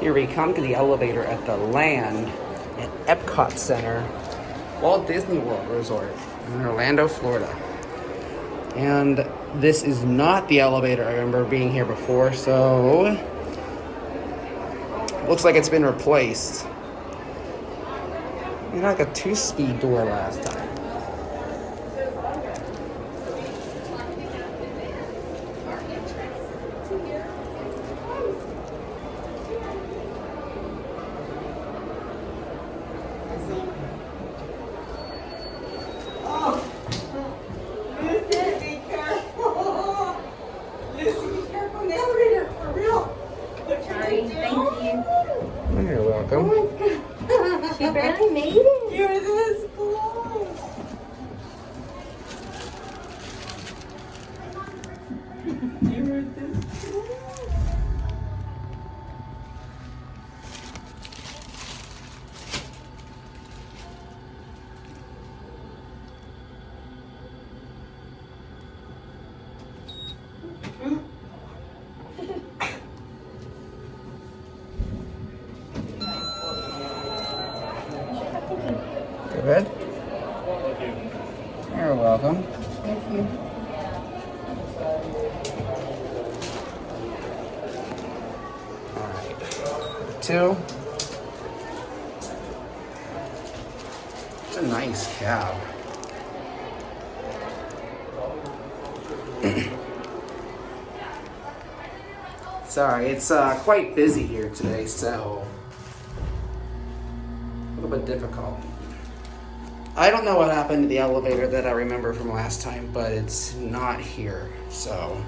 Here we come to the elevator at the Land at Epcot Center, Walt Disney World Resort in Orlando, Florida. And this is not the elevator I remember being here before, so looks like it's been replaced. We had like a 2-speed door last time. You're welcome. Oh my God. She barely made it. You're this close. You're this close. Good. You're welcome. Thank you. Alright. 2. It's a nice cab. Sorry, it's quite busy here today, so a little bit difficult. I don't know what happened to the elevator that I remember from last time, but it's not here, so.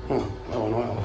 Low on oil.